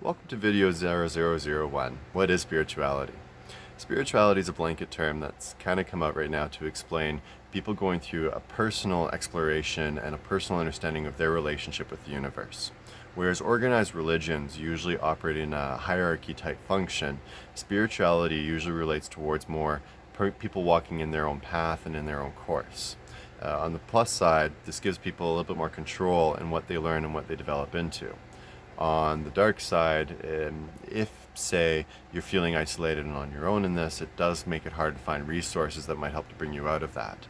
Welcome to video 0001. What is spirituality? Spirituality is a blanket term that's kind of come out right now to explain people going through a personal exploration and a personal understanding of their relationship with the universe. Whereas organized religions usually operate in a hierarchy type function, spirituality usually relates towards more people walking in their own path and in their own course. On the plus side, this gives people a little bit more control in what they learn and what they develop into. On the dark side, if, say, you're feeling isolated and on your own in this, it does make it hard to find resources that might help to bring you out of that.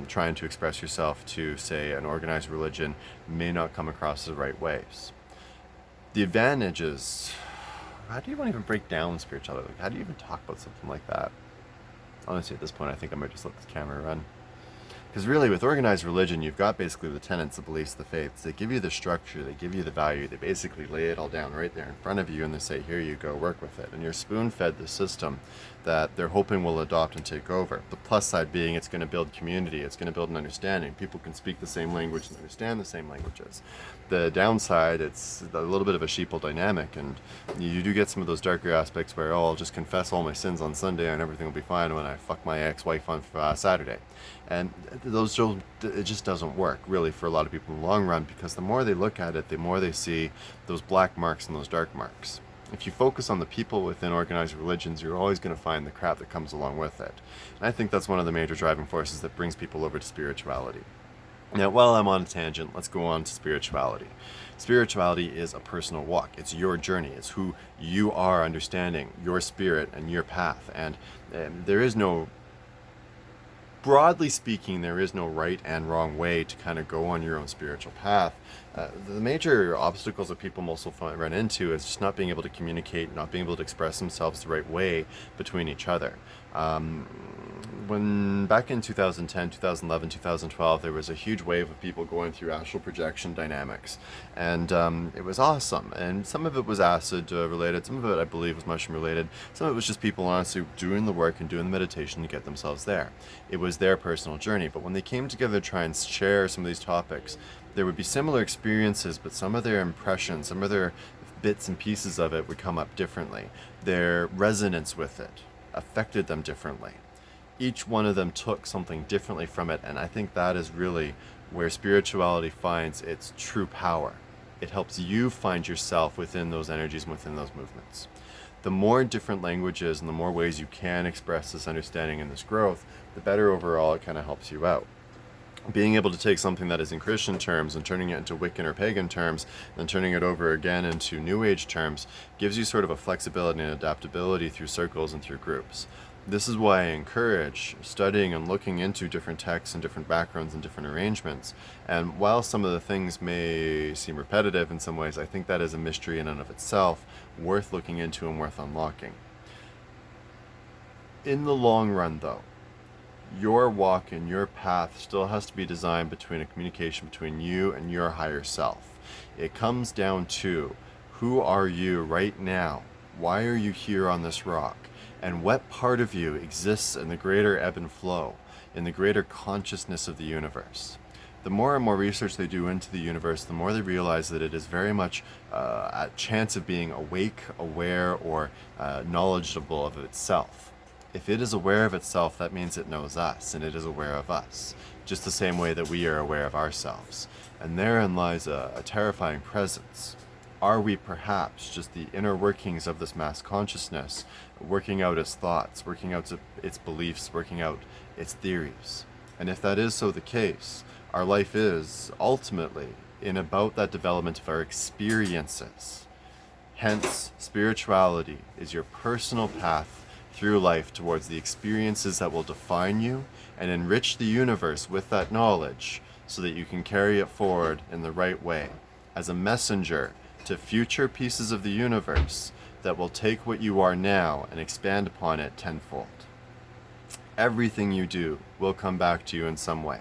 Trying to express yourself to, say, an organized religion may not come across the right ways. The advantages, how do you even break down spirituality? How do you even talk about something like that? Honestly, at this point, I think I might just let this camera run. Because really, with organized religion, you've got basically the tenets, the beliefs, the faiths. They give you the structure, they give you the value, they basically lay it all down right there in front of you, and they say, here you go, work with it. And you're spoon-fed the system that they're hoping will adopt and take over. The plus side being it's going to build community, it's going to build an understanding. People can speak the same language and understand the same languages. The downside, it's a little bit of a sheeple dynamic, and you do get some of those darker aspects where, oh, I'll just confess all my sins on Sunday and everything will be fine when I fuck my ex-wife on Saturday. And it just doesn't work really for a lot of people in the long run, because the more they look at it, the more they see those black marks and those dark marks. If you focus on the people within organized religions, you're always going to find the crap that comes along with it. And I think that's one of the major driving forces that brings people over to spirituality. Now, while I'm on a tangent, let's go on to spirituality. Spirituality is a personal walk. It's your journey. It's who you are, understanding your spirit and your path. And there is no, broadly speaking, there is no right and wrong way to kind of go on your own spiritual path. The major obstacles that people most often run into is just not being able to communicate, not being able to express themselves the right way between each other. When back in 2010, 2011, 2012, there was a huge wave of people going through astral projection dynamics, and it was awesome. And some of it was acid related, some of it I believe was mushroom related, some of it was just people honestly doing the work and doing the meditation to get themselves there. It was their personal journey, but when they came together to try and share some of these topics, there would be similar experiences, but some of their impressions, some of their bits and pieces of it would come up differently. Their resonance with it affected them differently. Each one of them took something differently from it, and I think that is really where spirituality finds its true power. It helps you find yourself within those energies and within those movements. The more different languages and the more ways you can express this understanding and this growth, the better overall it kind of helps you out. Being able to take something that is in Christian terms and turning it into Wiccan or pagan terms, and turning it over again into New Age terms, gives you sort of a flexibility and adaptability through circles and through groups. This is why I encourage studying and looking into different texts and different backgrounds and different arrangements. And while some of the things may seem repetitive in some ways, I think that is a mystery in and of itself, worth looking into and worth unlocking. In the long run, though, your walk and your path still has to be designed between a communication between you and your higher self. It comes down to, who are you right now? Why are you here on this rock? And what part of you exists in the greater ebb and flow, in the greater consciousness of the universe? The more and more research they do into the universe, the more they realize that it is very much a chance of being awake, aware, or knowledgeable of itself. If it is aware of itself, that means it knows us, and it is aware of us, just the same way that we are aware of ourselves. And therein lies a terrifying presence. Are we perhaps just the inner workings of this mass consciousness, working out its thoughts, working out its beliefs, working out its theories? And if that is so the case, our life is ultimately in about that development of our experiences. Hence, spirituality is your personal path through life towards the experiences that will define you and enrich the universe with that knowledge, so that you can carry it forward in the right way as a messenger to future pieces of the universe that will take what you are now and expand upon it tenfold. Everything you do will come back to you in some way,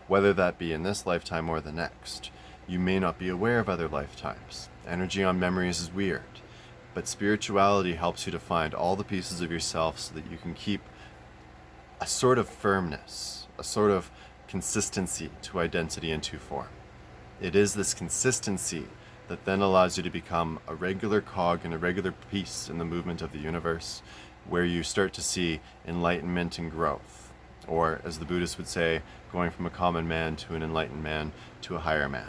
whether that be in this lifetime or the next. You may not be aware of other lifetimes. Energy on memories is weird, but spirituality helps you to find all the pieces of yourself so that you can keep a sort of firmness, a sort of consistency to identity and to form. It is this consistency that then allows you to become a regular cog and a regular piece in the movement of the universe, where you start to see enlightenment and growth. Or, as the Buddhists would say, going from a common man to an enlightened man to a higher man.